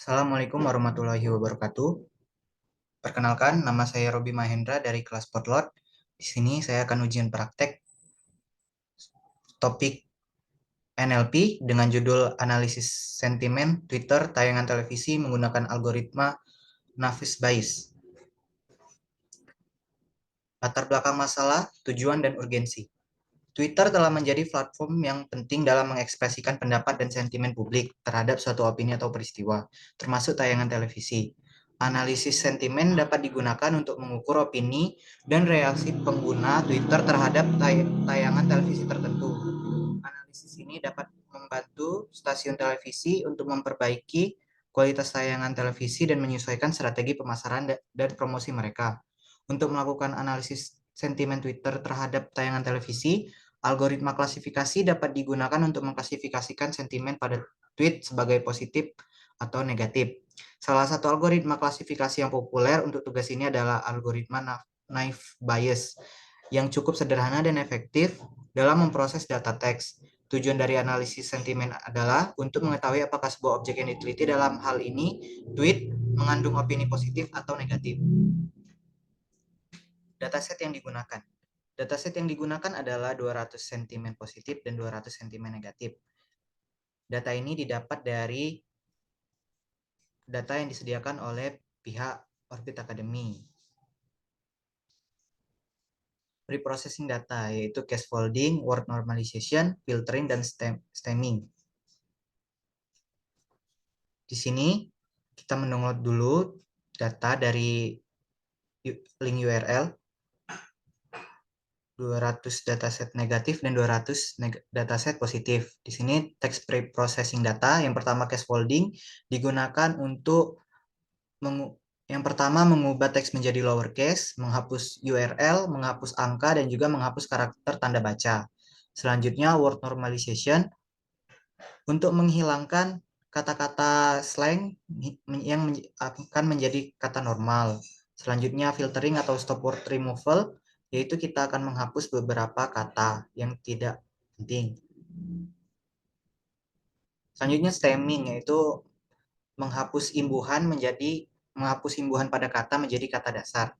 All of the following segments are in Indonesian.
Assalamualaikum warahmatullahi wabarakatuh. Perkenalkan, nama saya Robi Mahendra dari kelas Potlot. Di sini saya akan ujian praktek topik NLP dengan judul Analisis Sentimen Twitter Tayangan Televisi Menggunakan Algoritma Navis Bayes. Latar belakang masalah, tujuan, dan urgensi. Twitter telah menjadi platform yang penting dalam mengekspresikan pendapat dan sentimen publik terhadap suatu opini atau peristiwa, termasuk tayangan televisi. Analisis sentimen dapat digunakan untuk mengukur opini dan reaksi pengguna Twitter terhadap tayangan televisi tertentu. Analisis ini dapat membantu stasiun televisi untuk memperbaiki kualitas tayangan televisi dan menyesuaikan strategi pemasaran dan promosi mereka. Untuk melakukan analisis sentimen Twitter terhadap tayangan televisi, algoritma klasifikasi dapat digunakan untuk mengklasifikasikan sentimen pada tweet sebagai positif atau negatif. Salah satu algoritma klasifikasi yang populer untuk tugas ini adalah algoritma Naive Bayes yang cukup sederhana dan efektif dalam memproses data teks. Tujuan dari analisis sentimen adalah untuk mengetahui apakah sebuah objek yang diteliti, dalam hal ini tweet, mengandung opini positif atau negatif. Dataset yang digunakan. Dataset yang digunakan adalah 200 sentimen positif dan 200 sentimen negatif. Data ini didapat dari data yang disediakan oleh pihak Orbit Academy. Preprocessing data, yaitu case folding, word normalization, filtering, dan stemming. Di sini kita mendownload dulu data dari link URL 200 dataset negatif dan 200 dataset positif. Di sini text pre-processing data, yang pertama case folding, digunakan untuk yang pertama mengubah teks menjadi lowercase, menghapus URL, menghapus angka, dan juga menghapus karakter tanda baca. Selanjutnya word normalization, untuk menghilangkan kata-kata slang yang akan menjadi kata normal. Selanjutnya filtering atau stop word removal, yaitu kita akan menghapus beberapa kata yang tidak penting. Selanjutnya stemming, yaitu menghapus imbuhan pada kata menjadi kata dasar.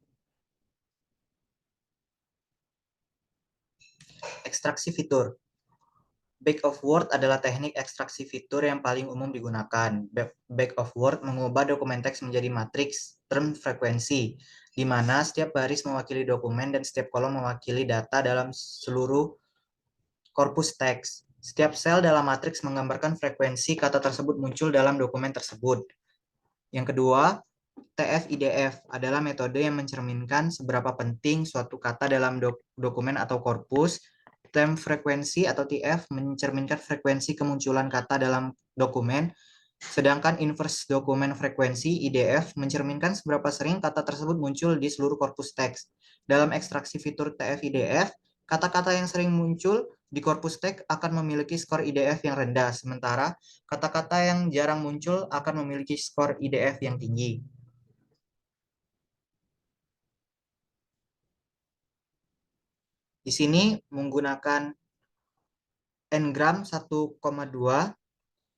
Ekstraksi fitur. Back of word adalah teknik ekstraksi fitur yang paling umum digunakan. Back of word mengubah dokumen teks menjadi matriks term frekuensi, di mana setiap baris mewakili dokumen dan setiap kolom mewakili data dalam seluruh korpus teks. Setiap sel dalam matriks menggambarkan frekuensi kata tersebut muncul dalam dokumen tersebut. Yang kedua, TF-IDF adalah metode yang mencerminkan seberapa penting suatu kata dalam dokumen atau korpus. Term frekuensi atau TF mencerminkan frekuensi kemunculan kata dalam dokumen, sedangkan inverse dokumen frekuensi IDF mencerminkan seberapa sering kata tersebut muncul di seluruh korpus teks. Dalam ekstraksi fitur TF-IDF, kata-kata yang sering muncul di korpus teks akan memiliki skor IDF yang rendah, sementara kata-kata yang jarang muncul akan memiliki skor IDF yang tinggi. Di sini menggunakan n-gram 1,2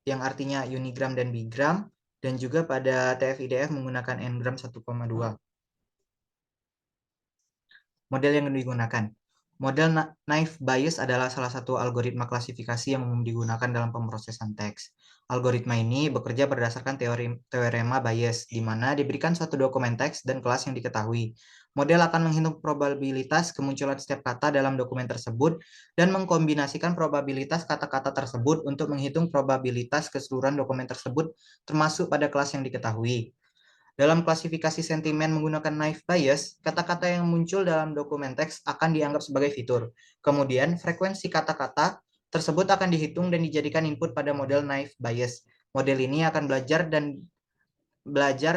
yang artinya unigram dan bigram, dan juga pada TF-IDF menggunakan n-gram 1,2. Model yang digunakan. Model Naive Bayes adalah salah satu algoritma klasifikasi yang umum digunakan dalam pemrosesan teks. Algoritma ini bekerja berdasarkan teorema Bayes, di mana diberikan suatu dokumen teks dan kelas yang diketahui. Model akan menghitung probabilitas kemunculan setiap kata dalam dokumen tersebut dan mengkombinasikan probabilitas kata-kata tersebut untuk menghitung probabilitas keseluruhan dokumen tersebut, termasuk pada kelas yang diketahui. Dalam klasifikasi sentimen menggunakan Naive Bayes, kata-kata yang muncul dalam dokumen teks akan dianggap sebagai fitur. Kemudian, frekuensi kata-kata tersebut akan dihitung dan dijadikan input pada model Naive Bayes. Model ini akan belajar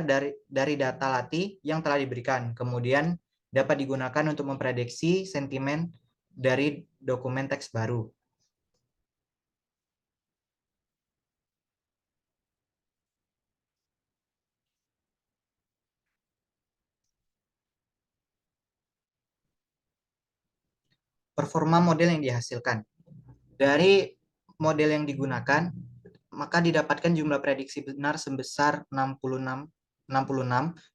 dari data latih yang telah diberikan. Kemudian, dapat digunakan untuk memprediksi sentimen dari dokumen teks baru. Performa model yang dihasilkan. Dari model yang digunakan, maka didapatkan jumlah prediksi benar sebesar 66,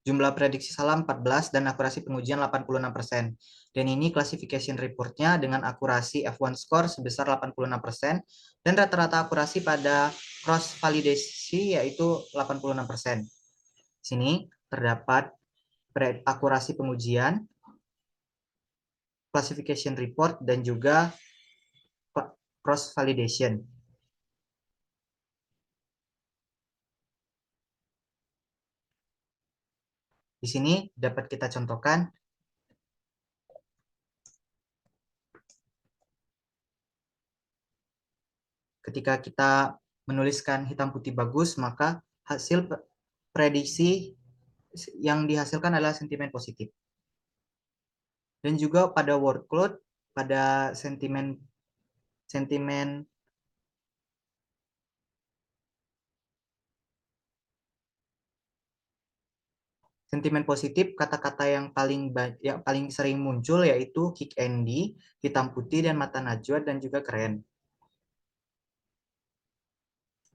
jumlah prediksi salah 14, dan akurasi pengujian 86%. Dan ini classification reportnya dengan akurasi F1 score sebesar 86%, dan rata-rata akurasi pada cross validasi yaitu 86%. Sini terdapat akurasi pengujian, classification report, dan juga cross validation. Di sini dapat kita contohkan ketika kita menuliskan hitam putih bagus, maka hasil prediksi yang dihasilkan adalah sentimen positif. Dan juga pada word cloud, pada sentimen positif, kata-kata yang paling sering muncul yaitu kick Andy, hitam putih, dan mata najwa, dan juga keren.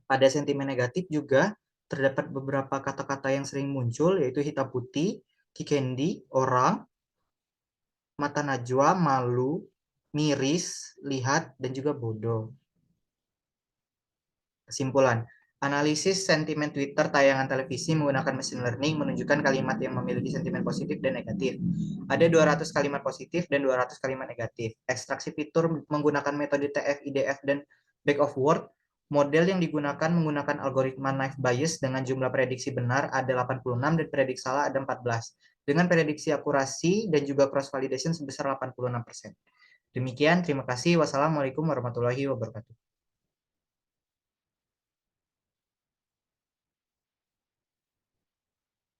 Pada sentimen negatif juga terdapat beberapa kata-kata yang sering muncul yaitu hitam putih, kick Andy, orang, mata najwa, malu, miris, lihat, dan juga bodoh. Kesimpulan, analisis sentimen Twitter tayangan televisi menggunakan machine learning menunjukkan kalimat yang memiliki sentimen positif dan negatif. Ada 200 kalimat positif dan 200 kalimat negatif. Ekstraksi fitur menggunakan metode TF, IDF, dan back of word. Model yang digunakan menggunakan algoritma naive Bayes dengan jumlah prediksi benar ada 86 dan prediksi salah ada 14. Dengan prediksi akurasi dan juga cross validation sebesar 86%. Demikian, terima kasih. Wassalamualaikum warahmatullahi wabarakatuh.